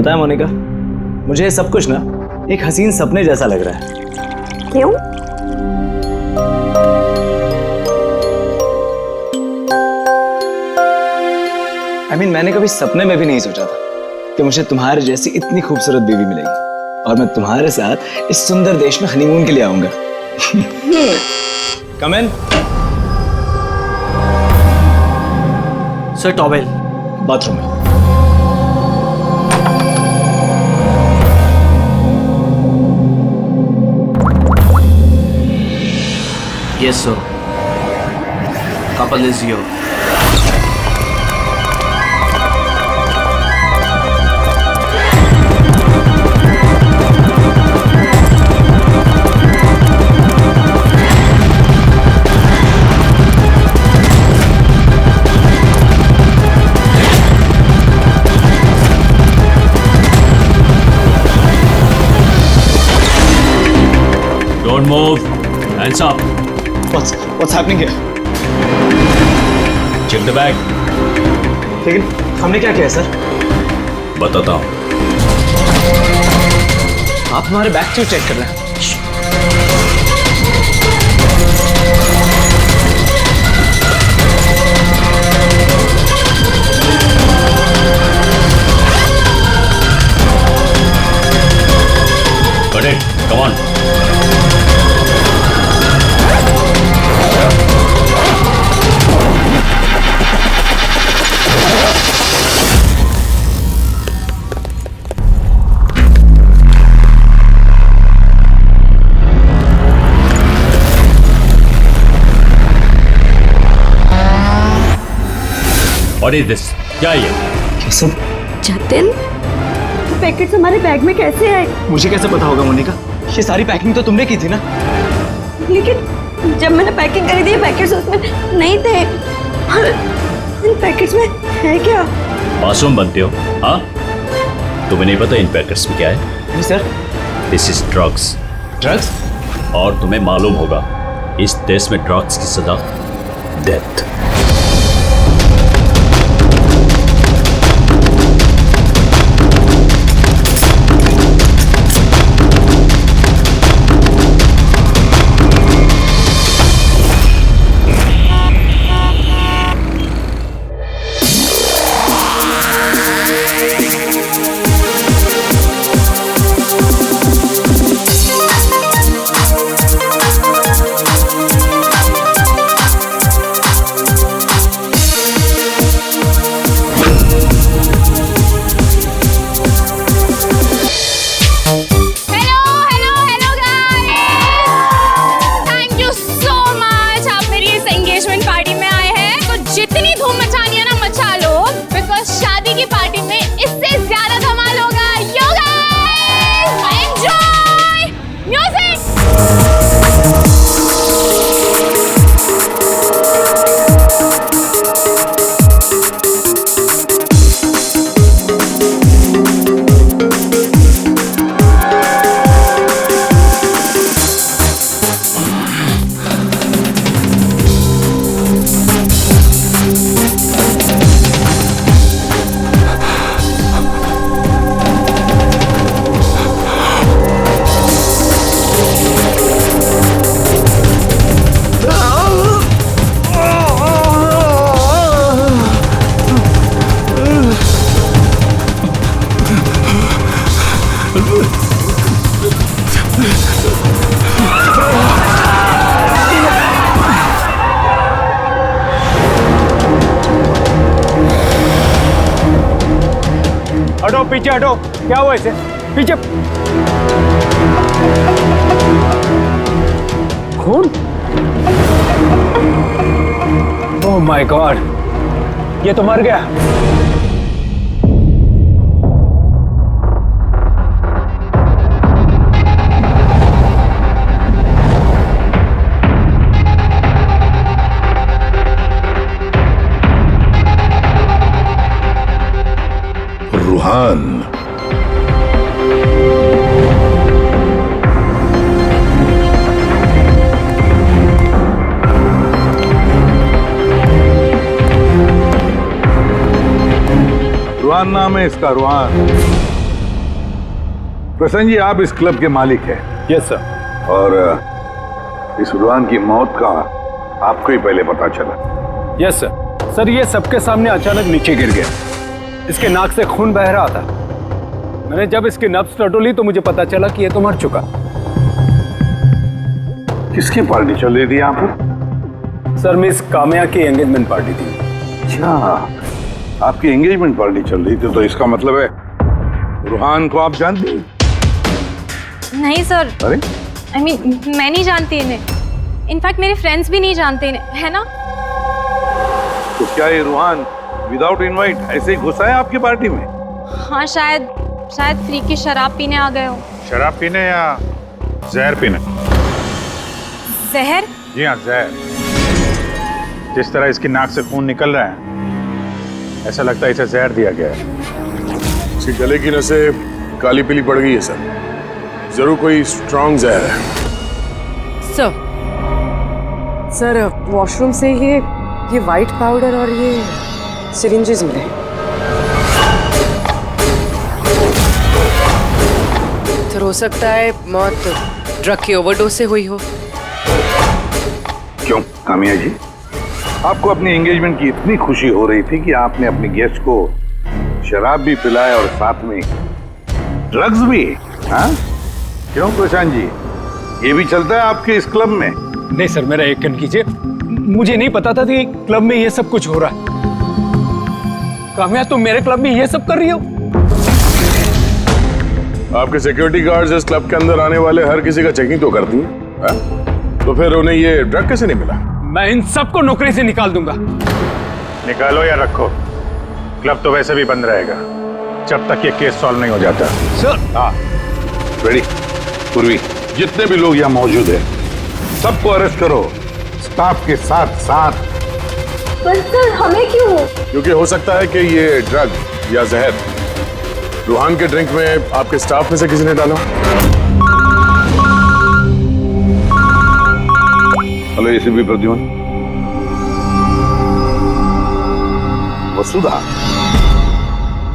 पता है मोनिका, मुझे ये सब कुछ ना एक हसीन सपने जैसा लग रहा है। क्यों? मैंने कभी सपने में भी नहीं सोचा था कि मुझे तुम्हारे जैसी इतनी खूबसूरत बीवी मिलेगी और मैं तुम्हारे साथ इस सुंदर देश में हनीमून के लिए आऊंगा। कम इन। सर टॉवेल बाथरूम में। Yes sir, couple is your. Don't move. Hands up. What's happening here? Check the bag. लेकिन हमने क्या किया सर? बताता हूँ। आप हमारे बैग क्यों चेक कर रहे हैं? Got it. Come on. What is this? क्या ये? क्या सब? जतिन, पैकेट्स हमारे बैग में कैसे आए? मुझे कैसे पता होगा मोनिका? ये सारी पैकिंग तो तुमने की थी ना? लेकिन जब मैंने पैकिंग करी थी पैकेट्स उसमें नहीं थे। और इन पैकेट्स में है क्या? मासूम बनते हो, हाँ? तुम्हें नहीं पता इन पैकेट्स में क्या है? नहीं sir. This is drugs. Drugs? और तुम्हें मालूम होगा इस देश में ड्रग्स की सजा डेथ। हटो पीछे हटो। क्या हुआ इसे? पीछे। खून? ओह माय गॉड, ये तो मर गया। रूहान, रूहान नाम है इसका, रूहान। प्रसन्न जी, आप इस क्लब के मालिक हैं। Yes sir. और इस रुहान की मौत का आपको ही पहले पता चला? Yes sir. सर ये सबके सामने अचानक नीचे गिर गया। इसके नाक से खून बह रहा था। मैंने जब इसकी नब्ज टटोली तो मुझे पता चला कि ये तो मर चुका। किसकी पार्टी चल रही थी यहाँ पर? सर मिस काम्या की एंगेजमेंट पार्टी थी। अच्छा, आपकी एंगेजमेंट पार्टी चल रही थी, तो इसका मतलब है रुहान को आप जानती हैं? नहीं सर। अरे I mean, मैं नहीं जानती इन्हें। इनफैक्ट मेरे फ्रेंड्स भी नहीं जानते इन्हें, है ना? तो क्या ये रुहान विदाउट इनवाइट ऐसे ही घुसा है आपकी पार्टी में? हाँ शायद फ्री की शराब पीने आ गए हो। शराब पीने या जहर पीने? जहर? जी हाँ, जहर। जिस तरह इसकी नाक से खून निकल रहा है, ऐसा लगता है इसे जहर दिया गया है। इसके गले की नसें काली पीली पड़ गई है सर। जरूर कोई स्ट्रॉन्ग जहर है। सर वॉशरूम से ये वाइट पाउडर और ये सिरिंजेस मिले। तो हो सकता है मौत ड्रग की ओवरडोज से हुई हो। क्यों कामिया जी, आपको अपनी एंगेजमेंट की इतनी खुशी हो रही थी कि आपने अपने गेस्ट को शराब भी पिलाया और साथ में ड्रग्स भी? हाँ क्यों प्रशांत जी, ये भी चलता है आपके इस क्लब में? नहीं सर, मेरा यकीन कीजिए, मुझे नहीं पता था कि क्लब में ये सब कुछ हो रहा है। काम्या तुम मेरे क्लब में ये सब कर रही हो? आपके सिक्योरिटी गार्ड्स इस क्लब के अंदर आने वाले हर किसी का चेकिंग तो करती हैं। तो फिर उन्हें ये ड्रग कैसे नहीं मिला? मैं इन सबको नौकरी से निकाल दूंगा। निकालो या रखो, क्लब तो वैसे भी बंद रहेगा जब तक ये केस सॉल्व नहीं हो जाता। सर। हाँ रेडी। पूर्वी, जितने भी लोग यहाँ मौजूद हैं सबको अरेस्ट करो, स्टाफ के साथ साथ। पर सर हमें क्यों? क्योंकि हो सकता है कि ये ड्रग या जहर रुहान के ड्रिंक में आपके स्टाफ में से किसी ने डाला। Hello ACP Pradyuman. वसुधा,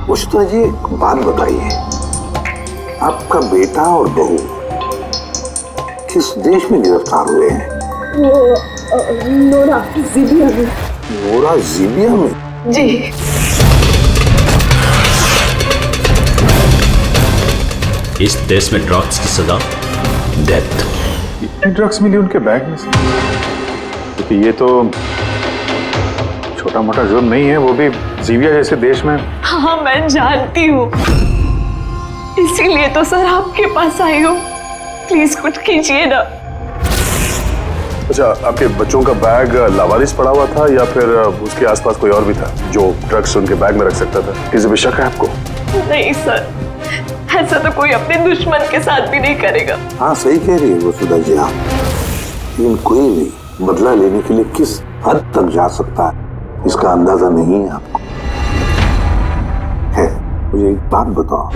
वसुधा जी बात बताइए, आपका बेटा और बहू किस देश में गिरफ्तार हुए हैं? वो नोरा जीबिया में। नोरा जीबिया में? जी। इस देश में ड्रग्स की सजा डेथ। इतने ड्रग्स मिली उनके बैग में से? क्योंकि ये तो छोटा मोटा जुर्म नहीं है, वो भी जीबिया जैसे देश में। हाँ मैं जानती हूँ, इसीलिए तो सर आपके पास आई हूँ। प्लीज कुछ कीजिए ना। अच्छा, आपके बच्चों का बैग लावारिस पड़ा हुआ था या फिर उसके आसपास कोई और भी था जो ड्रग्स उनके बैग में रख सकता था? किसी भी शक है आपको? नहीं सर, ऐसा तो कोई अपने दुश्मन के साथ भी नहीं करेगा। हाँ सही कह रही है वसुधा जी आप, लेकिन कोई भी बदला लेने के लिए किस हद तक जा सकता है इसका अंदाजा नहीं है आपको। है, मुझे एक बात बताओ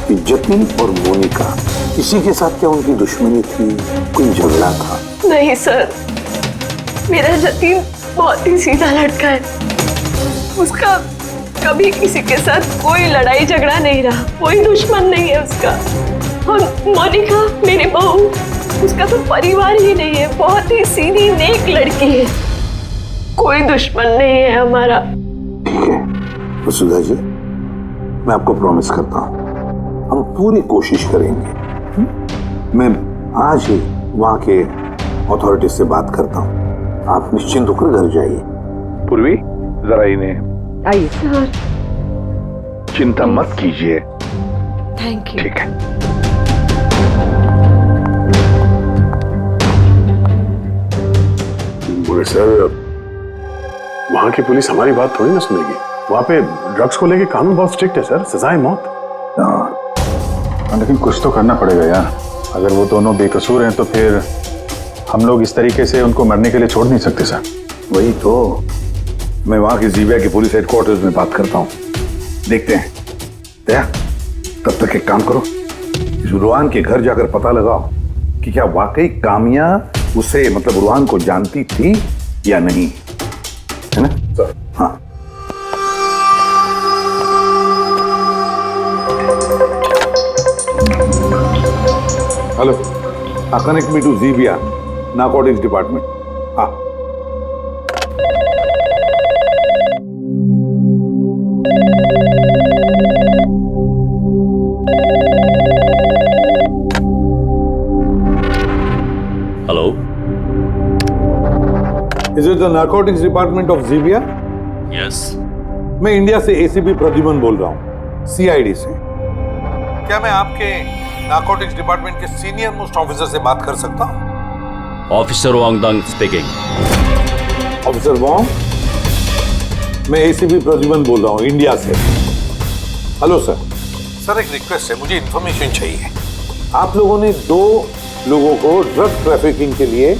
कि जतिन और मोनिका, किसी के साथ क्या उनकी दुश्मनी थी, कोई झगड़ा था? नहीं सर, मेरा जतिन बहुत ही सीधा लड़का है। उसका कभी किसी के साथ कोई लड़ाई झगड़ा नहीं रहा, कोई दुश्मन नहीं है उसका। और मोनिका मेरी बहू, उसका तो परिवार ही नहीं है, बहुत ही सीधी नेक लड़की है, कोई दुश्मन नहीं है हमारा। ठीक है वसुधा जी, मैं आपको प्रॉमिस करता हूँ हम पूरी कोशिश करेंगे। मैं आज ही वहाँ के अथॉरिटी से बात करता हूँ, आप निश्चिंत होकर घर जाइए। पूर्वी जरा इन्हें आइए सर। चिंता मत कीजिए। Thank you. ठीक है। बोले सर, वहां की पुलिस हमारी बात थोड़ी ना सुनेगी। वहां पे ड्रग्स को लेके कानून बहुत स्ट्रिक्ट है सर, सजा है मौत। लेकिन कुछ तो करना पड़ेगा यार। अगर वो दोनों बेकसूर हैं तो फिर हम लोग इस तरीके से उनको मरने के लिए छोड़ नहीं सकते सर। वही तो, मैं वहां की जीबिया के पुलिस हेडक्वार्टर्स में बात करता हूँ, देखते हैं। दया, तब तक एक काम करो, इस रुहान के घर जाकर पता लगाओ कि क्या वाकई कामिया उसे मतलब रुहान को जानती थी या नहीं, है ना सर? हाँ। Hello, connect me to Zibia narcotics department. हाँ, hello, is it the narcotics department of Zibia? Yes. मैं इंडिया से एसीपी प्रद्युमन बोल रहा हूँ, सीआईडी से। क्या मैं आपके नारकोटिक्स डिपार्टमेंट के सीनियर मोस्ट ऑफिसर से बात कर सकता हूँ? Officer Wangdung speaking. Officer Wong, मैं एसीपी प्रद्युमन बोल रहा हूँ इंडिया से। Hello sir. सर, एक रिक्वेस्ट है, मुझे इंफॉर्मेशन चाहिए। आप लोगों ने 2 लोगों को ड्रग ट्रैफिकिंग के लिए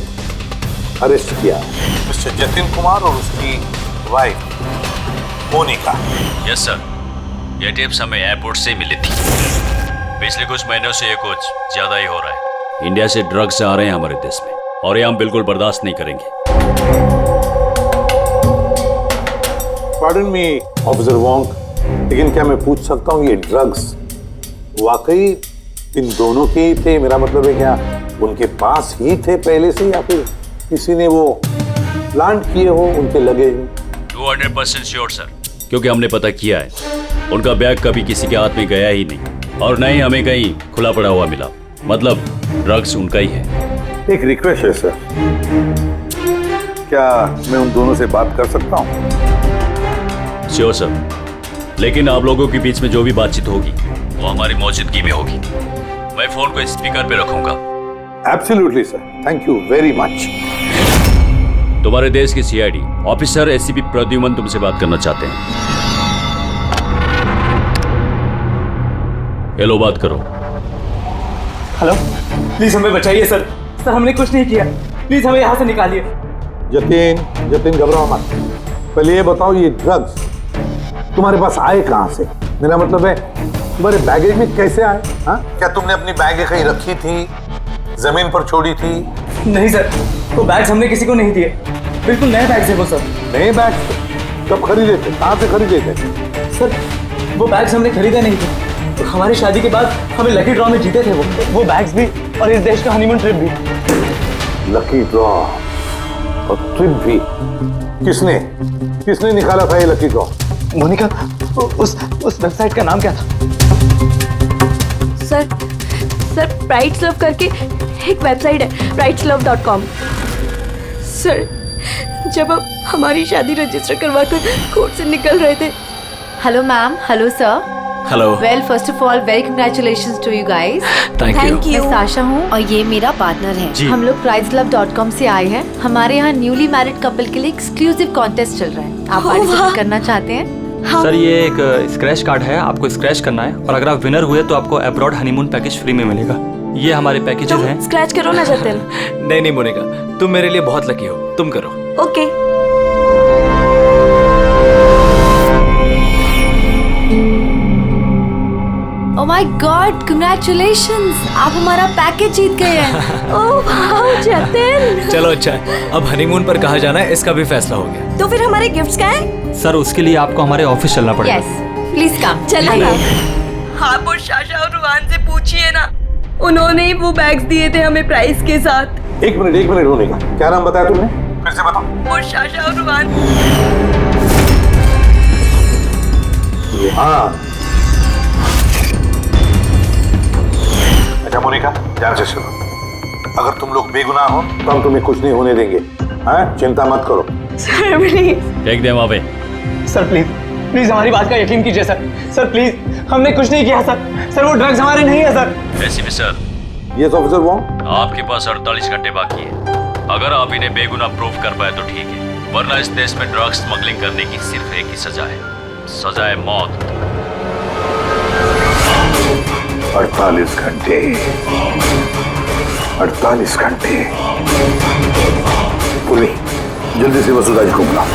अरेस्ट किया, मिस्टर जतिन कुमार और उसकी वाइफ मोनिका। यस सर, ये टिप्स हमें एयरपोर्ट से मिली थी। पिछले कुछ महीनों से ये कुछ ज्यादा ही हो रहा है। इंडिया से ड्रग्स आ रहे हैं हमारे देश में और ये हम बिल्कुल बर्दाश्त नहीं करेंगे। पार्डन मी ऑफिसर वॉन्ग, लेकिन क्या मैं पूछ सकता हूँ ये ड्रग्स वाकई इन दोनों के ही थे? मेरा मतलब है क्या उनके पास ही थे पहले से, या फिर किसी ने वो प्लांट किए हो उनके लगेज में? 200% श्योर सर, क्योंकि हमने पता किया है उनका बैग कभी किसी के हाथ में गया ही नहीं और न ही हमें कहीं खुला पड़ा हुआ मिला। मतलब ड्रग्स उनका ही है। एक रिक्वेस्ट है सर, क्या मैं उन दोनों से बात कर सकता हूँ? श्योर सर, लेकिन आप लोगों के बीच में जो भी बातचीत होगी वो हमारी मौजूदगी में होगी। मैं फोन को स्पीकर पे रखूंगा। Absolutely sir, thank you very much. तुम्हारे देश की सीआईडी ऑफिसर एसीपी प्रद्युमन तुमसे बात करना चाहते हैं। हेलो, बात करो। हेलो, प्लीज हमें बचाइए सर। सर, हमने कुछ नहीं किया, प्लीज हमें यहाँ से निकालिए। जतिन घबराओ मत। पहले ये बताओ, ये ड्रग्स तुम्हारे पास आए कहाँ से? मेरा मतलब है तुम्हारे बैगेज में कैसे आए? हाँ, क्या तुमने अपनी बैग कहीं रखी थी, जमीन पर छोड़ी थी? नहीं सर, वो बैग्स हमने किसी को नहीं दिए। बिल्कुल नए बैग्स है वो सर। नए बैग कब खरीदे थे? कहाँ से खरीदे थे? सर, वो बैग्स हमने खरीदे नहीं थे। तो हमारी शादी के बाद हमें लकी ड्रॉ में जीते थे वो बैग्स भी, और इस देश का हनीमून ट्रिप भी। लकी ड्रॉ और ट्रिप भी? किसने निकाला था ये लकी ड्रॉ? मोनिका, उस वेबसाइट का नाम क्या था? सर ब्राइट्स लव करके एक वेबसाइट है, brightslove.com। सर, जब हम हमारी शादी रजिस्टर करवा कर कोर्ट से निकल रहे थे। Hello ma'am, hello sir. Hello. Well, first of all very congratulations to you guys. Thank you. मैं साशा हूँ और ये मेरा पार्टनर है। हम लोग brightslove.com से आए हैं। हमारे यहाँ न्यूली मैरिड कपल के लिए एक्सक्लूसिव कॉन्टेस्ट चल रहा है। आप पार्टिसिपेट करना चाहते हैं? सर, ये एक स्क्रैच कार्ड है, आपको स्क्रैच करना है और अगर आप विनर हुए तो आपको अब्रॉड हनीमून पैकेज फ्री में मिलेगा। ये हमारे पैकेजेस हैं। स्क्रैच करो ना जतिन। नहीं मोनिका, तुम मेरे लिए बहुत लकी हो, तुम करो। Okay. Oh my God, congratulations, आप हमारा पैकेज जीत गए हैं। Oh wow Jatin. चलो अच्छा है, अब हनीमून पर कहाँ जाना है इसका भी फैसला हो गया। तो फिर हमारे गिफ्ट्स क्या है? सर, उसके लिए आपको हमारे ऑफिस चलना पड़ेगा। Yes, please come. चलिए। आप और शाशा और रुहान से पूछिए ना, उन्होंने ही वो बैग्स दिए थे हमें प्राइस के साथ। एक मिनट होने का, क्या नाम बताया तुमने? फिर से बताओ। वो शाशा और रुहान। हाँ, अच्छा मोनिका, ध्यान से सुनो। अगर तुम लोग बेगुनाह हो तो हम तुम्हें कुछ नहीं होने देंगे। हाँ, चिंता मत करो। Sir please. फेंक दे वहां पे। सर प्लीज हमारी बात का यकीन कीजिए सर प्लीज, हमने कुछ नहीं किया सर। वो ड्रग्स हमारे नहीं है sir. ACP sir, yes officer Wong. आपके पास 48 घंटे बाकी है। अगर आप इन्हें बेगुनाह प्रूव कर पाए तो ठीक है, वरना इस देश में ड्रग्स स्मगलिंग करने की सिर्फ एक ही सजा है, सजा है मौत। 48 घंटे। 48 घंटे। पूरी जल्दी से वसुधा जी को बुलाओ।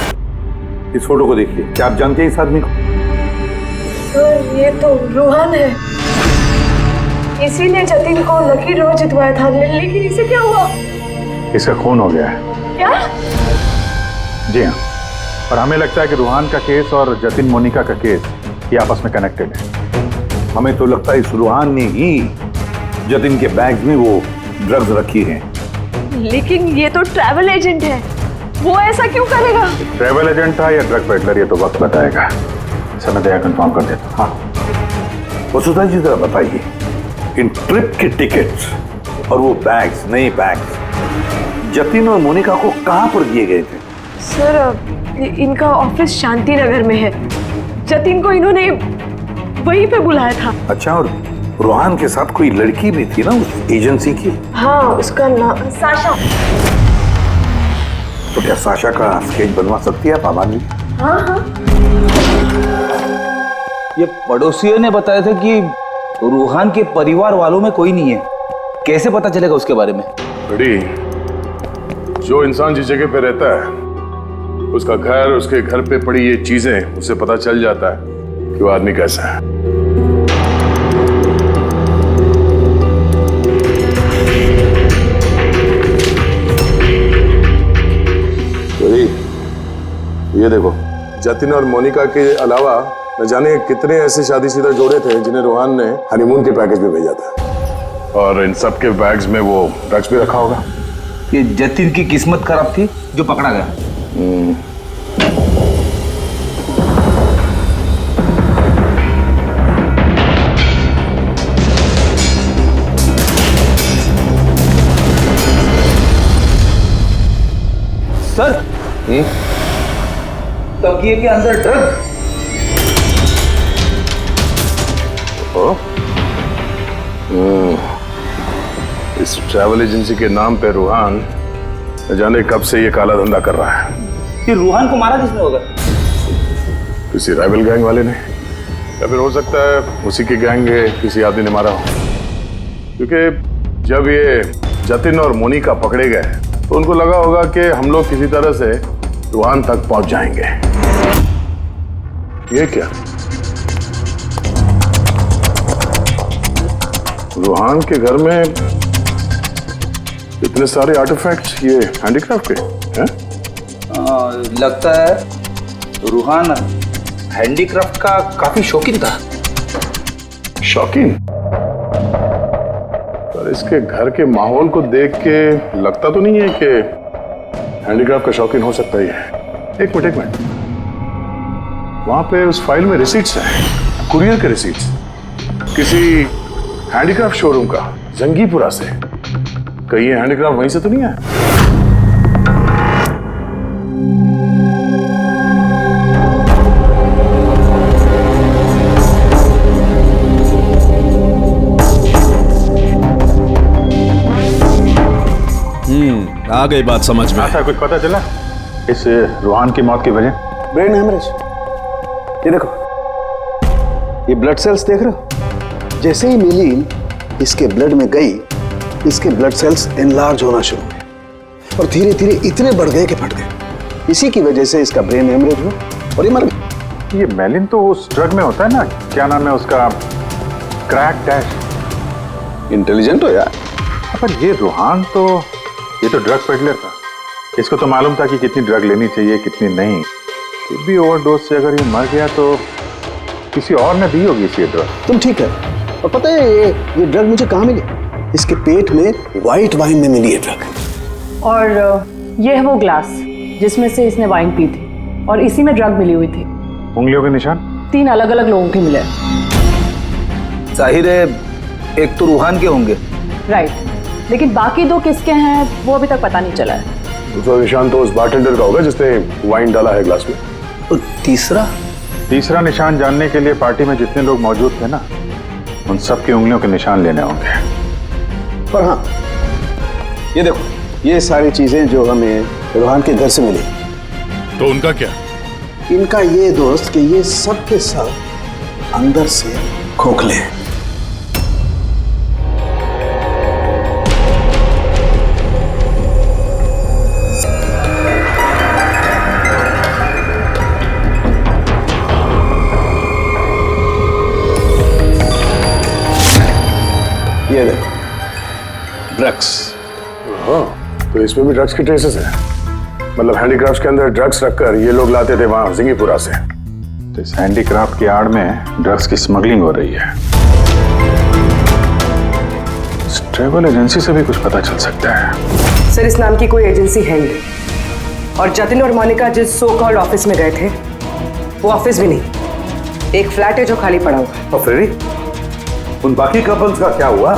इस फोटो को देखिए, क्या आप जानते हैं इस आदमी को? सर, ये तो रुहान है। इसी ने जतिन को लकी ड्रॉ जितवाया था, लेकिन इसे क्या हुआ? इसका खून हो गया है। क्या? जी हाँ, और हमें लगता है कि रुहान का केस और जतिन मोनिका का केस ये आपस में कनेक्टेड है। हमें तो लगता है इस रुहान ने ही जतिन के बैग में वो ड्रग्स रखी हैं। लेकिन ये तो ट्रैवल एजेंट है, वो ऐसा क्यों करेगा? ट्रैवल एजेंट था या ड्रग पेडलर, ये तो वक्त बताएगा। समय दया कंफर्म कर देता हूं। हाँ, वसुधा जी जरा बताइए, इन ट्रिप के टिकट्स और वो बैग्स, नए बैग्स जतिन और मोनिका को कहां पर दिए गए थे? सर, इनका ऑफिस शांति नगर में है। जतिन को इन्होंने वहीं पे बुलाया था। अच्छा, और रोहान के साथ कोई लड़की भी थी ना उस एजेंसी की? हाँ, उसका नाम साशा। तो क्या साशा का स्केच बनवा सकती है पाबा जी? हाँ हाँ। ये पड़ोसियों ने बताया था कि रूहान के परिवार वालों में कोई नहीं है। कैसे पता चलेगा उसके बारे में? बड़ी, जो इंसान जिस जगह पे रहता है, उसका घर, उसके घर पे पड़ी ये चीजें, उससे पता चल जाता है कि वो आदमी कैसा है। बड़ी, ये देखो, जतिन और मोनिका के अलावा न जाने कितने ऐसे शादीशुदा जोड़े थे जिन्हें रोहान ने हनीमून के पैकेज में भेजा था। और इन सब के बैग्स में वो ड्रग्स भी रखा होगा। ये जतिन की किस्मत खराब थी जो पकड़ा गया। सर, तकिए के अंदर ड्रग। इस ट्रैवल एजेंसी के नाम पे रूहान न जाने कब से ये काला धंधा कर रहा है। ये रूहान को मारा किसने होगा? किसी राइवल गैंग वाले ने, या फिर हो सकता है उसी की गैंग के किसी आदमी ने मारा हो। क्योंकि जब ये जतिन और मोनिका पकड़े गए तो उनको लगा होगा कि हम लोग किसी तरह से रूहान तक पहुंच जाएंगे। ये क्या? रूहान के घर में इतने सारे आर्टिफैक्ट्स, ये हैंडीक्राफ्ट के हैं? लगता है रूहान हैंडीक्राफ्ट का काफी शौकीन था। शौकीन? पर इसके घर के माहौल को देख के लगता तो नहीं है कि हैंडीक्राफ्ट का शौकीन हो सकता ही है। एक मिनट, वहां पे उस फाइल में रिसीट्स हैं, कुरियर के रिसीट्स, किसी हैंडीक्राफ्ट शोरूम का, जंगीपुरा से। कहीं ये हैंडीक्राफ्ट वहीं से तो नहीं है? आ गई बात समझ में। ऐसा कुछ पता चला इस रूहान की मौत की वजह? Brain haemorrhage. ये देखो, ये ब्लड सेल्स देख रहे हो? जैसे ही मिलीन इसके ब्लड में गई, इसके ब्लड सेल्स एनलार्ज होना शुरू हुए और धीरे धीरे इतने बढ़ गए कि फट गए। इसी की वजह से इसका ब्रेन हेमरेज हुआ और ये मर गया। ये मेलिन तो उस ड्रग में होता है ना, क्या नाम है उसका, क्रैक डैश। इंटेलिजेंट हो यार। पर ये रूहान तो, ये तो ड्रग पेडलर था। इसको तो मालूम था कि कितनी ड्रग लेनी चाहिए, कितनी नहीं। फिर भी ओवरडोज से अगर ये मर गया तो किसी और ने दी होगी इसी ड्रग। तुम ठीक है। और पता है ये ड्रग मुझे कहाँ मिली? इसके पेट में व्हाइट वाइन में मिली है ड्रग। और ये है वो ग्लास जिसमें से इसने वाइन पी थी और इसी में ड्रग मिली हुई थी। उंगलियों के निशान 3 अलग अलग लोगों के मिले। जाहिर है एक तो रूहान के होंगे। राइट, लेकिन बाकी 2 किसके हैं वो अभी तक पता नहीं चला है। दूसरा निशान तो उस बारटेंडर का होगा जिसने वाइन डाला है ग्लास में। और तीसरा निशान जानने के लिए पार्टी में जितने लोग मौजूद थे ना, उन सब की उंगलियों के निशान लेने होंगे। पर हाँ, ये देखो, ये सारी चीजें जो हमें रूहान के घर से मिली, तो उनका क्या? इनका ये दोस्त कि ये सब के सब अंदर से खोखले हैं। ये देखो, ड्रग्स। हाँ, तो इसमें भी ड्रग्स के ट्रेसेस हैं। मतलब हैंडीक्राफ्ट के अंदर ड्रग्स रखकर ये लोग लाते थे वहां जिंगीपुरा से। तो इस हैंडीक्राफ्ट की आड़ में ड्रग्स की स्मगलिंग हो रही है। ट्रेवल एजेंसी से भी कुछ पता चल सकता है। सर इस नाम की कोई एजेंसी है ही नहीं। और जतिन और मोनिका जिस सो कॉल्ड ऑफिस में गए थे वो ऑफिस भी नहीं, एक फ्लैट है जो खाली पड़ा हुआ है। और फ्रेडी, उन बाकी कपल्स का क्या हुआ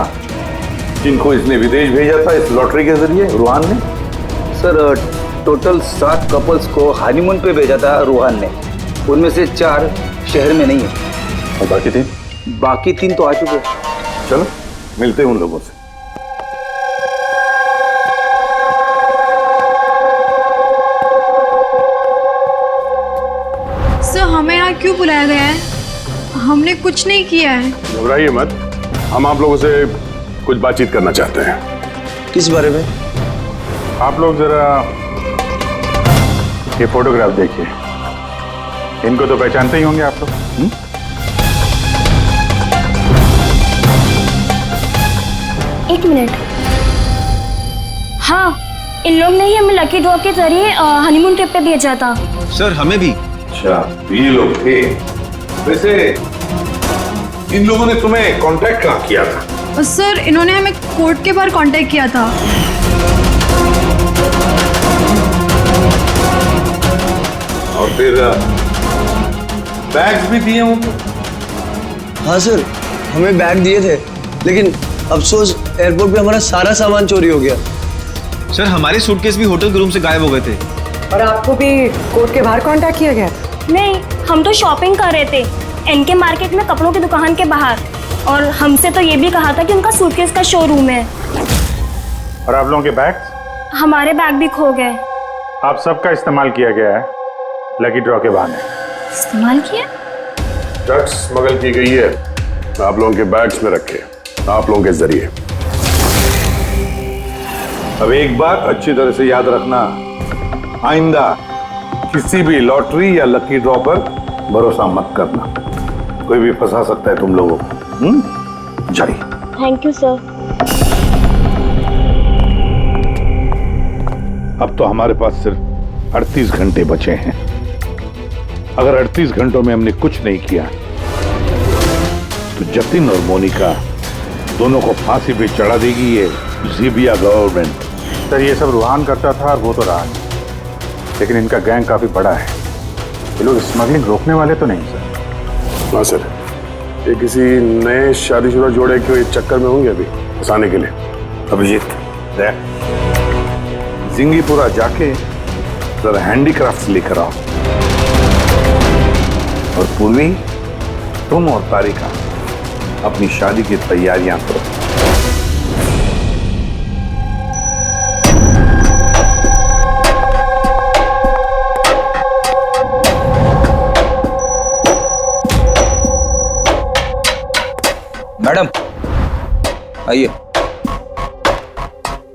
जिनको इसने विदेश भेजा था इस लॉटरी के जरिए रूहान ने? सर टोटल 7 कपल्स को हनीमून पे भेजा था रूहान ने, उनमें से 4 शहर में नहीं है। और बाकी 3? बाकी 3 तो आ चुके हैं। चलो मिलते हैं उन लोगों से। सर हमें यहाँ क्यों बुलाया गया है? हमने कुछ नहीं किया है। घबराइए मत, हम आप लोगों से कुछ बातचीत करना चाहते हैं। किस बारे में? आप लोग जरा ये फोटोग्राफ देखिए, इनको तो पहचानते ही होंगे आप लोग। एक मिनट, हाँ इन लोग ने ही हमें लकी ड्रॉ के जरिए हनीमून ट्रिप पे भेजा था। सर हमें भी। अच्छा ये लोग थे। वैसे इन लोगों ने तुम्हें कांटेक्ट कहाँ किया था? और सर इन्होंने हमें कोर्ट के बाहर कांटेक्ट किया था। और फिर बैग्स भी दिए उनको? हाँ सर हमें बैग दिए थे, लेकिन अफसोस एयरपोर्ट पे हमारा सारा सामान चोरी हो गया। सर हमारे सूटकेस भी होटल के रूम से गायब हो गए थे। और आपको भी कोर्ट के बाहर कांटेक्ट किया गया? नहीं, हम तो शॉपिंग कर रहे थे एनके मार्केट में कपड़ों की दुकान के बाहर, और हमसे तो ये भी कहा था कि उनका सूटकेस का शोरूम है। और आप लोगों के बैग? हमारे बैग भी खो गए। आप सबका इस्तेमाल किया गया है लकी ड्रॉ के बहाने। इस्तेमाल किया? ड्रग्स स्मगल की गई है आप लोगों के बैग्स में रखे, आप लोगों के जरिए। अब एक बात अच्छी तरह से याद रखना, आइंदा किसी भी लॉटरी या लकी ड्रॉ पर भरोसा मत करना, कोई भी फंसा सकता है तुम लोगों को। जाइए। Thank you sir. अब तो हमारे पास सिर्फ 38 घंटे बचे हैं। अगर 38 घंटों में हमने कुछ नहीं किया तो जतिन और मोनिका दोनों को फांसी पे चढ़ा देगी ये ज़ीबिया गवर्नमेंट। सर ये सब रूहान करता था और वो तो रहा, लेकिन इनका गैंग काफी बड़ा है। ये लोग स्मगलिंग रोकने वाले तो नहीं सर? हाँ सर, ये किसी नए शादीशुदा जोड़े के चक्कर में होंगे अभी फंसाने के लिए। अभिजीत जिंगीपुरा जाके जरा हैंडीक्राफ्ट लेकर आओ, और पूर्वी तुम और तारिका अपनी शादी की तैयारियां करो। मैडम आइए।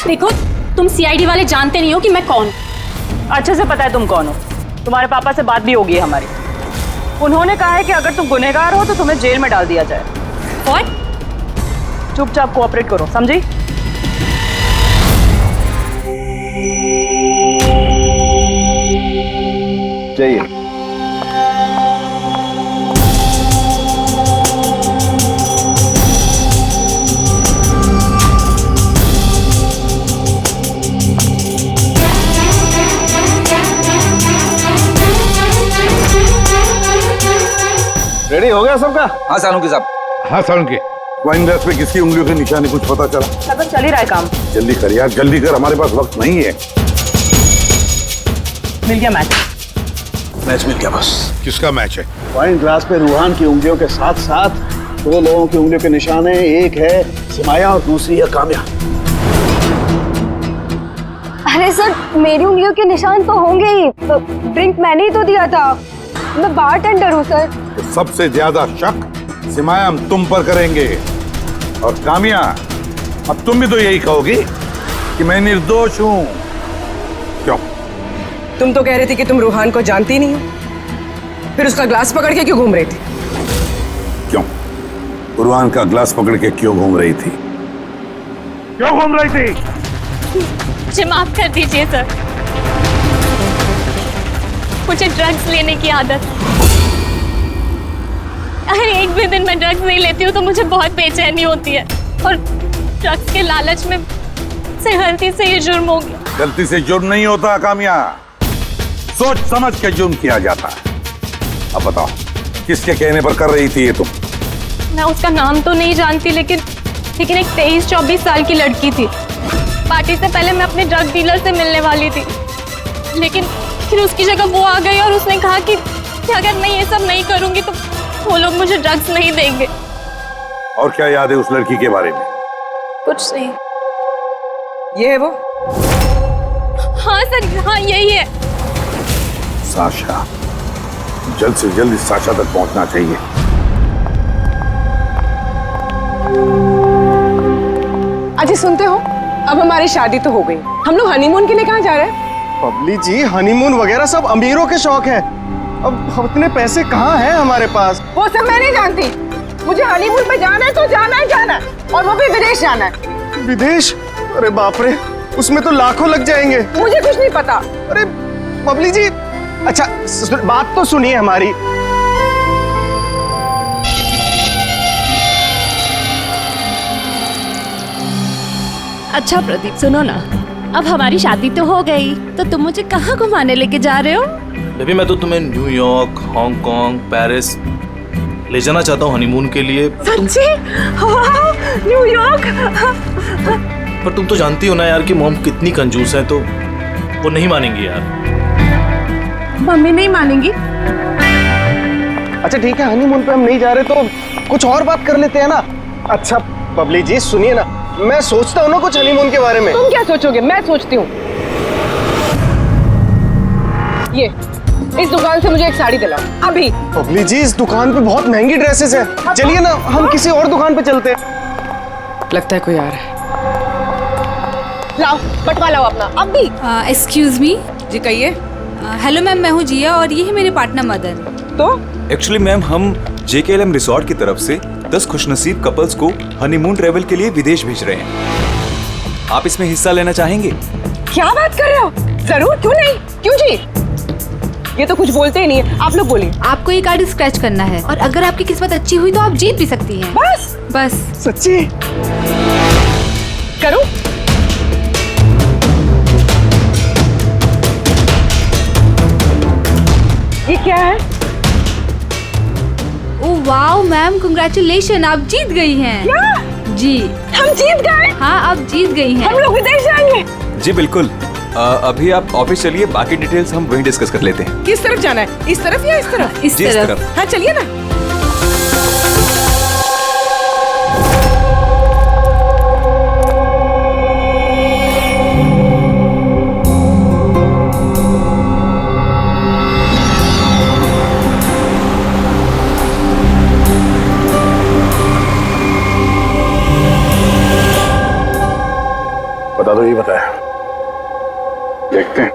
देखो तुम सीआईडी वाले जानते नहीं हो कि मैं कौन। अच्छे से पता है तुम कौन हो। तुम्हारे पापा से बात भी होगी हमारी। उन्होंने कहा है कि अगर तुम गुनहगार हो तो तुम्हें जेल में डाल दिया जाए। और चुपचाप कोऑपरेट करो, समझी? जाइए। रेडी हो गया सबका? हाँ सालुंकी साहब। हाँ सालुंकी, वाइन ग्लास पे किसकी उंगलियों के निशान कुछ पता चला? तो चल ही रहा है काम। जल्दी कर यार, जल्दी कर, हमारे पास वक्त नहीं है। मिल गया मैच। मैच मिल गया बस। किसका मैच है? वाइन ग्लास पे रूहान की उंगलियों के साथ साथ 2 लोगों की उंगलियों के निशान है। एक है सिमाया और दूसरी है काम्या। अरे सर मेरी उंगलियों के निशान तो होंगे ही, ड्रिंक मैंने ही तो दिया था, मैं बारटेंडर हूँ सर। तो सबसे ज्यादा शक सिमाया तुम पर करेंगे, और कामिया अब तुम भी तो यही कहोगी कि मैं निर्दोष हूं। क्यों? तुम तो कह रही थी कि तुम रूहान को जानती नहीं हो, फिर उसका ग्लास पकड़ के क्यों घूम रही थी? क्यों? रूहान का ग्लास पकड़ के क्यों घूम रही थी? क्यों घूम रही थी? मुझे माफ कर दीजिए सर, मुझे ड्रग्स लेने की आदत। अगर एक भी दिन मैं ड्रग्स नहीं लेती हूँ तो मुझे बहुत बेचैनी होती है, और ड्रग्स के लालच में से गलती से ये जुर्म हो गया। गलती से जुर्म नहीं होता कामिया, सोच समझ के जुर्म किया जाता है। अब बताओ किसके कहने पर कर रही थी ये तुम? मैं उसका नाम तो नहीं जानती, लेकिन एक 23-24 साल की लड़की थी। पार्टी से पहले मैं अपने ड्रग डीलर से मिलने वाली थी, लेकिन फिर उसकी जगह वो आ गई और उसने कहा कि अगर मैं ये सब नहीं करूंगी तो वो लोग मुझे ड्रग्स नहीं देंगे। और क्या याद है उस लड़की के बारे में? कुछ नहीं। ये है वो? हाँ सर, हाँ यही है। साशा, जल्द से जल्द इस साशा तक पहुंचना चाहिए। अजी सुनते हो, अब हमारी शादी तो हो गई, हम लोग हनीमून के लिए कहाँ जा रहे हैं? बबली जी, हनीमून वगैरह सब अमीरों के शौक है। अब इतने पैसे कहाँ हैं हमारे पास? वो सब मैं नहीं जानती, मुझे हनीमून पे जाना है तो जाना है, और वो भी विदेश जाना है। विदेश? अरे बाप रे, उसमें तो लाखों लग जाएंगे। मुझे कुछ नहीं पता। अरे बबली जी, अच्छा बात तो सुनिए हमारी। अच्छा प्रदीप, सुनो ना, अब हमारी शादी तो हो गई, तो तुम मुझे कहाँ घुमाने लेके जा रहे हो? बेबी, मैं तो तुम्हें न्यूयॉर्क, हांगकांग, पेरिस ले जाना चाहता हूँ हनीमून के लिए। सच्ची? वाह, न्यूयॉर्क! पर तुम तो जानती हो ना यार कि मॉम कितनी कंजूस है, तो वो नहीं मानेंगी यार। मम्मी नहीं मानेंगी? अच्छा ठीक है, हनीमून पे हम नहीं जा रहे तो कुछ और बात कर लेते हैं ना। अच्छा बबली जी सुनिए ना, मैं सोचता हूँ ना कुछ हनीमून के बारे में। तुम क्या सोचोगे? मैं सोचती हूँ। ये इस दुकान से मुझे एक साड़ी दिलाओ अभी। बबली जी, इस दुकान पे बहुत महंगी ड्रेसेस हैं। चलिए ना, हम किसी और दुकान पे चलते हैं। लगता है कोई आ रहा है। लाओ, बटवा लाओ अपना अभी। Excuse me. जी कहिए। हेलो मैम, मैं हूँ जिया और ये है मेरे पार्टनर मदन। तो एक्चुअली मैम, हम JKLM रिसोर्ट की तरफ से 10 खुशनसीब कपल्स को हनीमून ट्रेवल के लिए विदेश भेज रहे हैं। आप इसमें हिस्सा लेना चाहेंगे? क्या बात कर रहे हो? जरूर, क्यों नहीं, क्यों जी? ये तो कुछ बोलते ही नहीं है, आप लोग बोलिए। आपको ये कार्ड स्क्रैच करना है और अगर आपकी किस्मत अच्छी हुई तो आप जीत भी सकती हैं। बस सच्ची? करूं? ये क्या है? ओह वाओ मैम, कंग्रेचुलेशन, आप जीत गई हैं। क्या? जी, हम जीत गए? हाँ, आप जीत गई हैं। हम लोग विदेश जाएंगे? जी बिल्कुल। अभी आप ऑफिस चलिए, बाकी डिटेल्स हम वहीं डिस्कस कर लेते हैं। किस तरफ जाना है? इस तरफ या इस तरफ? इस तरफ। हाँ चलिए ना। बता दो, ये बताया, देखते हैं।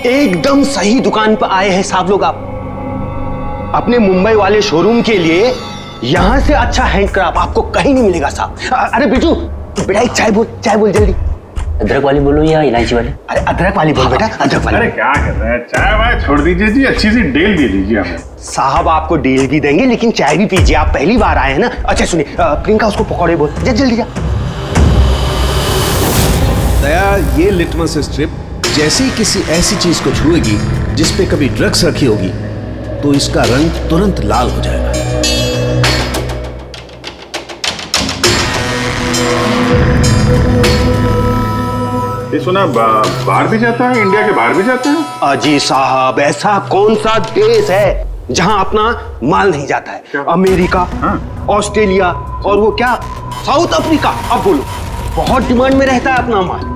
एकदम सही दुकान पर आए हैं साहब लोग। आप अपने मुंबई वाले शोरूम के लिए यहाँ से अच्छा हैंडक्राफ्ट आपको कहीं नहीं मिलेगा साहब। अरे बिट्टू, बेटा एक चाय बोल जल्दी। अदरक वाली बोलो या इलायची वाली? अरे अदरक वाली बोल बेटा, अदरक वाली। अरे क्या कर रहे हैं, चाय वाय छोड़ दीजिए जी, अच्छी सी डील दे दीजिए हमें। साहब आपको डील भी देंगे, लेकिन चाय भी पीजिए, आप पहली बार आए हैं ना। अच्छा सुनिए, प्रियंका उसको पकौड़े बोल, जल्दी जा। दया, ये लिटमस स्ट्रिप जैसे ही किसी ऐसी चीज को छुएगी जिस पे कभी ड्रग्स रखी होगी तो इसका रंग तुरंत लाल हो जाएगा। ये सुना बाहर भी जाता है, इंडिया के बाहर भी जाता है? अजी साहब, ऐसा कौन सा देश है जहां अपना माल नहीं जाता है? अमेरिका, ऑस्ट्रेलिया और वो क्या, साउथ अफ्रीका। अब बोलो, बहुत डिमांड में रहता है अपना माल।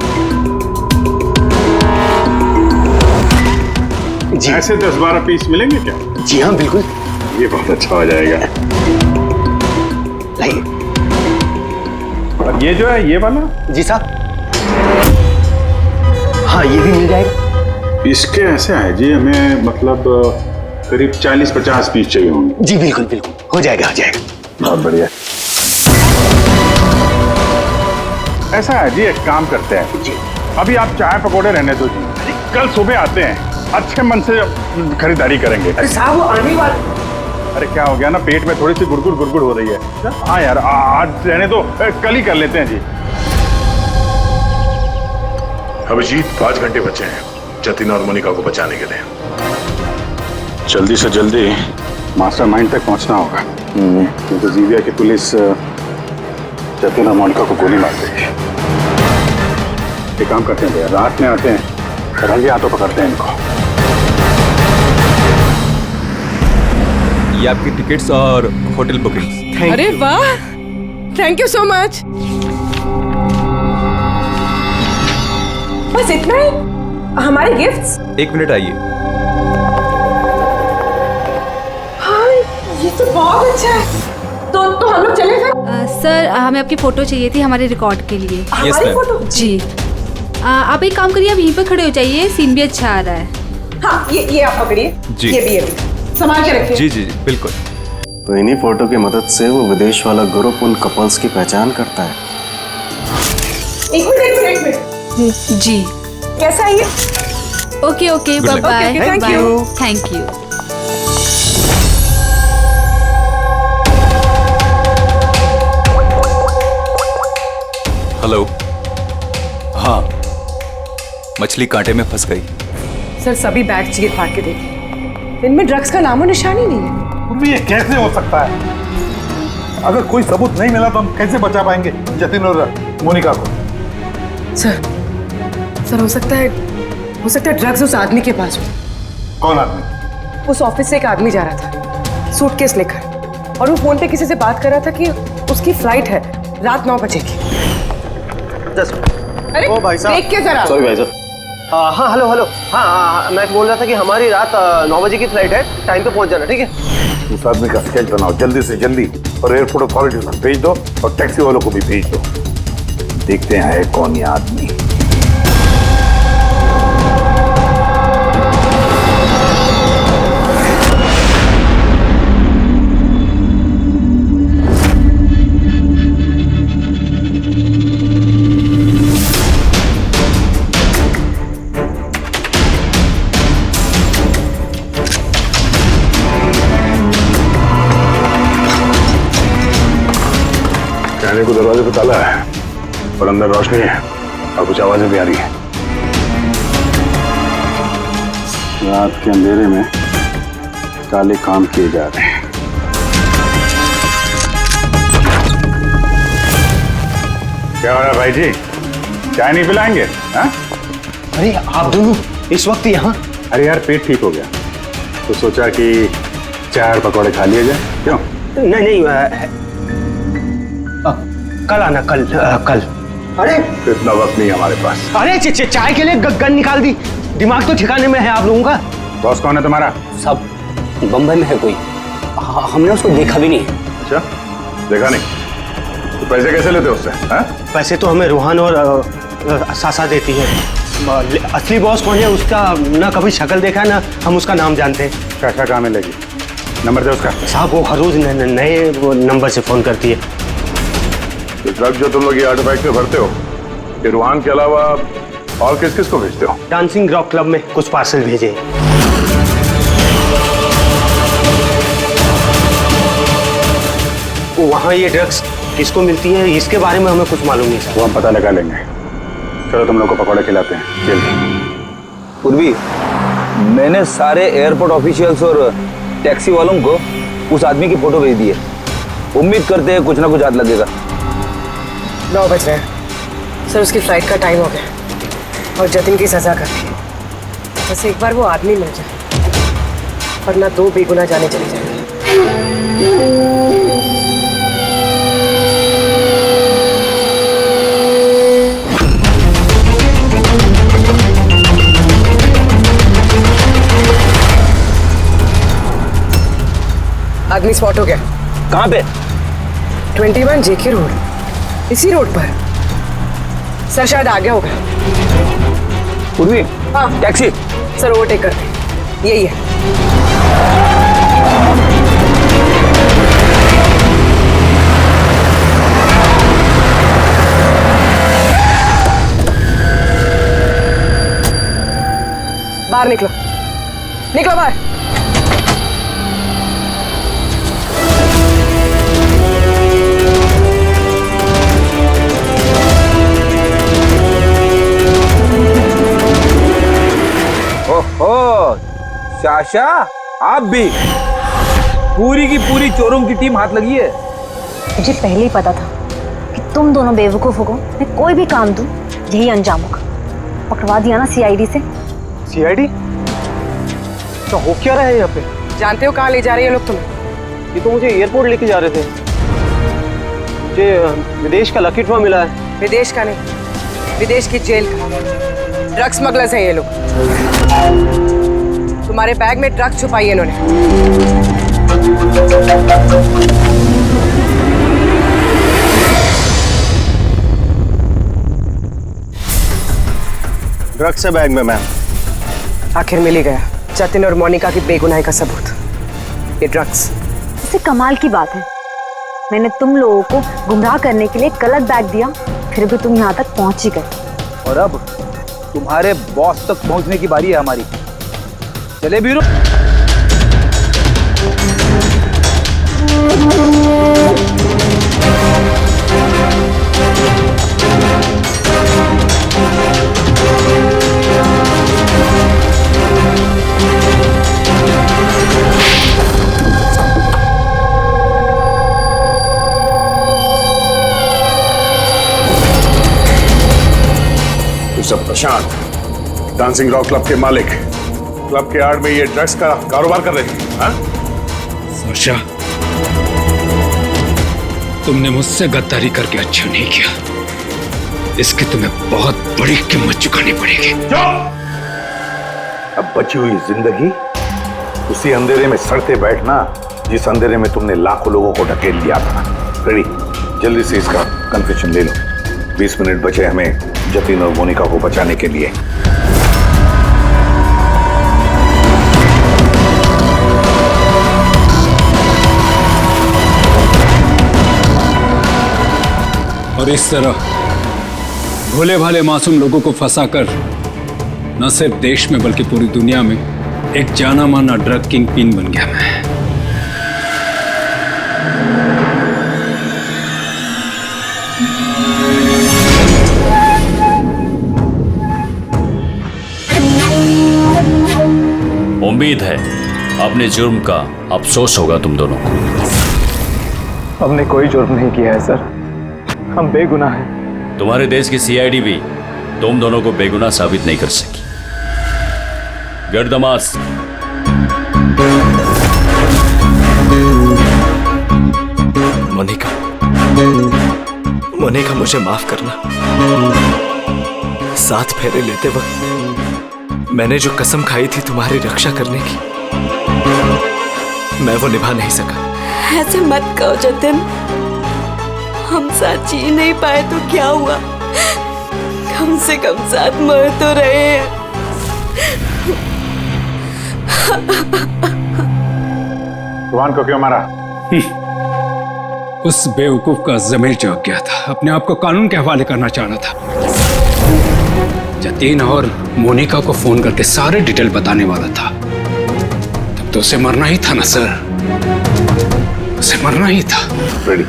जी ऐसे 10-12 पीस मिलेंगे क्या? जी हाँ बिल्कुल। ये बहुत अच्छा हो जाएगा। लाइए। और ये जो है, ये वाला? जी साहब। हाँ ये भी मिल जाएगा। इसके ऐसे है जी, हमें मतलब करीब 40-50 पीस चाहिए होंगे। जी बिल्कुल बिल्कुल, हो जाएगा। बहुत बढ़िया। ऐसा है जी, एक काम करते हैं जी, अभी आप चाय पकौड़े रहने दो जी, कल सुबह आते हैं, अच्छे मन से खरीदारी करेंगे। अरे साहब वो आने वाले। अरे क्या हो गया ना, पेट में थोड़ी सी गुड़गुड़ हो रही है। हाँ यार, आज रहने दो, कल ही कर लेते हैं जी। अभिजीत 5 घंटे बचे हैं जतिन और मोनिका को बचाने के लिए। जल्दी से जल्दी मास्टरमाइंड तक पहुंचना होगा, तो जीविया की पुलिस जतिन और मोनिका को गोली मार देगी। एक काम करते हैं भैया, रात में आते हैं, रंगे हाथों पकड़ते हैं इनको। ये आपकी टिकट्स और होटल बुकिंग्स। अरे वाह, थैंक यू सो मच। बस इतना ही? हमारे गिफ्ट्स? 1 मिनट आइए। हाँ, ये तो बहुत अच्छा है। तो हम लोग चले फिर? सर हमें आपकी फोटो चाहिए थी हमारे रिकॉर्ड के लिए। हमारी फोटो? जी। आप एक काम करिए, आप यहीं पर खड़े हो जाइए, सीन भी अच्छा आ रहा है। हाँ, ये आप पकड़िए। जी। ये भी संभाल के रखिए। जी जी जी बिल्कुल। तो इन्हीं फोटो की मदद से वो विदेश वाला ग्रुप उन कपल्स की पहचान करता है। एक मिनट। जी। कैसा है ये? Okay okay, bye bye. Thank you. Thank you. Hello. हाँ, मछली कांटे में फंस गई। सर सभी बैग चीर फाड़ के देखिए, इनमें ड्रग्स का नामो निशान ही नहीं है। ये कैसे हो सकता है? अगर कोई सबूत नहीं मिला तो हम कैसे बचा पाएंगे जतिन और मोनिका को? सर हो सकता है ड्रग्स उस आदमी के पास हो। कौन आदमी? उस ऑफिस से एक आदमी जा रहा था सूटकेस लेकर, और वो फोन पे किसी से बात कर रहा था कि उसकी फ्लाइट है रात 9 बजे की। अरे ओ भाई साहब, देख के जरा। सॉरी भाई साहब। हाँ हेलो। हाँ, मैं बोल रहा था कि हमारी रात 9 बजे की फ्लाइट है, टाइम पे पहुंच जाना, ठीक है? उस आदमी का स्केच बनाओ जल्दी से जल्दी, और एयरपोर्ट अथॉरिटी को भेज दो, और टैक्सी वालों को भी भेज दो। देखते हैं है कौन ये आदमी। कहने को दरवाजे पे ताला है और अंदर रोशनी है और कुछ आवाजें भी आ रही है। रात के अंधेरे में काले काम किए जा रहे हैं। क्या हो रहा है भाई जी, चाय नहीं पिलाएंगे? हाँ? अरे आप दोनों इस वक्त यहाँ? अरे यार, पेट ठीक हो गया तो सोचा कि चाय और पकौड़े खा लिए जाए। क्यों? नहीं, कल आना, कल। अरे इतना वक्त नहीं हमारे पास। अरे चाय के लिए गन निकाल दी, दिमाग तो ठिकाने में है आप लोगों का। बॉस कौन है तुम्हारा? सब बम्बई में है कोई, हमने उसको देखा भी नहीं। अच्छा, देखा नहीं? तो पैसे कैसे लेते हो उससे? पैसे तो हमें रूहान और सासा देती है। असली बॉस कौन है उसका ना कभी शक्ल देखा ना हम उसका नाम जानते हैं। क्या काम है लेगी? नंबर दे उसका। साहब वो हर रोज नए नंबर से फोन करती है। तो ड्रग जो तुम लोग ये आर्टिफैक्ट में भरते हो, ये रूहान के अलावा और किस किस को भेजते हो? डांसिंग रॉक क्लब में कुछ पार्सल भेजे। वहाँ ये ड्रग्स किसको मिलती है इसके बारे में हमें कुछ मालूम नहीं सर। वो हम पता लगा लेंगे। चलो तुम लोग को पकौड़े खिलाते हैं, जल्दी। पूर्वी, मैंने सारे एयरपोर्ट ऑफिशियल्स और टैक्सी वालों को उस आदमी की फोटो भेज दी है। उम्मीद करते हैं कुछ ना कुछ हाथ लगेगा। 9 बज रहे हैं सर, उसकी फ्लाइट का टाइम हो गया और जतिन की सजा कर दी। बस एक बार वो आदमी मिल जाए, वरना 2 बेगुनाह जाने चले जाएंगे। आदमी स्पॉट हो गया। कहाँ पे? 21 जेके रोड, इसी रोड पर। सर शायद आ गया होगा। पूर्वी, हाँ टैक्सी। सर ओवरटेक करते, यही है। बाहर निकलो, निकलो बाहर। शाशा, आप भी पूरी की पूरी चोरों की टीम हाथ लगी है। मुझे पहले ही पता था कि तुम दोनों बेवकूफों को मैं कोई भी काम दूं यही अंजाम होगा। पकड़वा दिया ना सीआईडी से। सीआईडी? तो हो क्या रहा है यहाँ पे? जानते हो कहाँ ले जा रहे हैं लोग तुम्हें? ये तो मुझे एयरपोर्ट लेके जा रहे थे। मुझे विदेश का लकी ड्रॉ मिला है। विदेश का नहीं, विदेश की जेल का। ड्रग स्मगलर्स हैं ये लोग। तुम्हारे बैग में ड्रग छुपाई है इन्होंने। ड्रग्स है बैग में मैम। आखिर मिल ही गया जतिन और मोनिका की बेगुनाही का सबूत। ये ड्रग्स। इससे कमाल की बात है, मैंने तुम लोगों को गुमराह करने के लिए गलत बैग दिया, फिर भी तुम यहाँ तक पहुंच ही गए। और अब तुम्हारे बॉस तक पहुंचने की बारी है हमारी। चले बीरू। सब प्रशांत, डांसिंग रॉक क्लब के मालिक, क्लब के आड़ में ये ड्रग्स का कारोबार कर रहे हैं, हाँ? साशा, तुमने मुझसे गद्दारी करके अच्छा नहीं किया। इसकी तुम्हें बहुत बड़ी कीमत चुकानी पड़ेगी। अब बची हुई जिंदगी उसी अंधेरे में सड़ते बैठना जिस अंधेरे में तुमने लाखों लोगों को ढकेल दिया था। रेडी, जल्दी से इसका कन्फेशन ले लो। 20 मिनट बचे हमें जतिन और मोनिका को बचाने के लिए। और इस तरह भोले भाले मासूम लोगों को फंसाकर न सिर्फ देश में बल्कि पूरी दुनिया में एक जाना माना ड्रग किंग पिन बन गया मैं। उम्मीद है अपने जुर्म का अफसोस होगा तुम दोनों को। हमने कोई जुर्म नहीं किया है सर, हम बेगुनाह हैं। तुम्हारे देश की सीआईडी भी तुम दोनों को बेगुनाह साबित नहीं कर सकी। Get the mask. Monika, Monika मुझे माफ करना। 7 फेरे लेते वक्त मैंने जो कसम खाई थी तुम्हारी रक्षा करने की, मैं वो निभा नहीं सका। ऐसे मत कहो जतिन, हम साथ जी नहीं पाए तो क्या हुआ, कम से कम साथ मर तो रहे हैं। रुहान को क्यों मारा? उस बेवकूफ का ज़मीर जाग गया था, अपने आप को कानून के हवाले करना चाह रहा था। जतीन और मोनिका को फोन करके सारे डिटेल बताने वाला था। तब तो उसे मरना ही था ना सर, उसे मरना ही था। रेडी,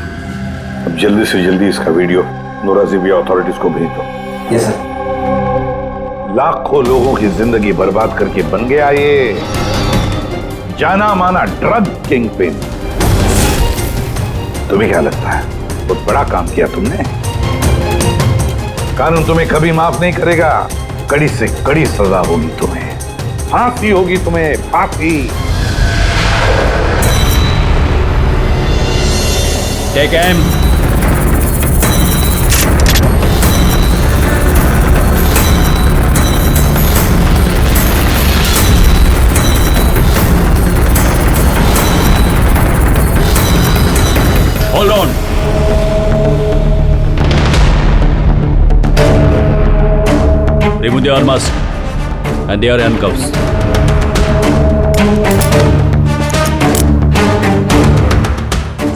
अब जल्दी से जल्दी इसका वीडियो नूराजीबिया अथॉरिटीज को भेज दो। Yes sir. लाखों लोगों की जिंदगी बर्बाद करके बन गया ये जाना माना ड्रग किंग पिन। तुम्हें क्या लगता है बहुत बड़ा काम किया तुमने? कानून तुम्हें कभी माफ नहीं करेगा, कड़ी से कड़ी सजा होगी तुम्हें, फांसी होगी तुम्हें, फांसी। Take M. Hold on. Remove the arms and their handcuffs.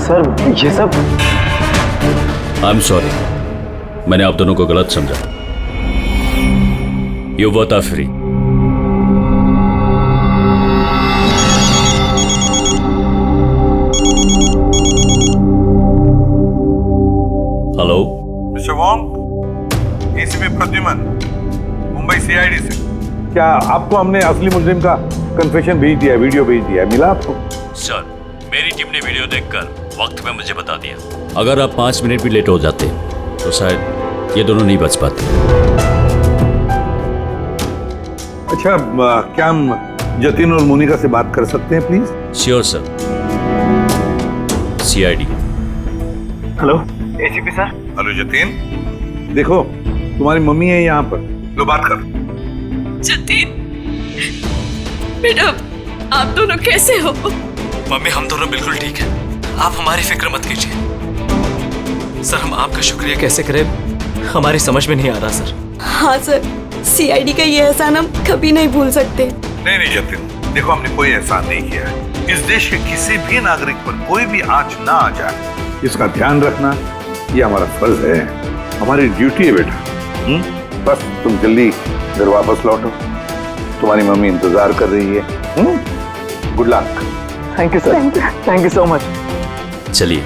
Sir ये सब I'm sorry. मैंने आप दोनों को गलत समझा। You both are free. Hello mister Wong, ACP Pradyuman, Mumbai CID से। क्या आपको हमने असली मुजरिम का कन्फेशन भेज दिया, वीडियो भेज दिया, मिला आपको? सर, मेरी टीम ने वीडियो देखकर वक्त में मुझे बता दिया। अगर आप 5 मिनट भी लेट हो जाते तो शायद ये दोनों नहीं बच पाते। अच्छा, क्या हम जतिन और मोनिका से बात कर सकते हैं please? Sure sir. CID। Hello ACP sir. Hello Jatin, देखो तुम्हारी मम्मी है यहाँ पर, लो बात कर। जतिन बेटा, आप दोनों कैसे हो? मम्मी, हम दोनों बिल्कुल ठीक हैं। आप हमारी फिक्र मत कीजिए। सर, हम आपका शुक्रिया कैसे करें हमारी समझ में नहीं आ रहा सर। हाँ सर, CID का ये एहसान हम कभी नहीं भूल सकते। नहीं जतिन, देखो हमने कोई एहसान नहीं किया है। इस देश के किसी भी नागरिक पर कोई भी आंच ना आ जाए, इसका ध्यान रखना ये हमारा फर्ज है, हमारी ड्यूटी है बेटा। बस तुम जल्दी घर वापस लौटो, तुम्हारी मम्मी इंतजार कर रही है। Good luck. Thank you sir, thank you so much. चलिए।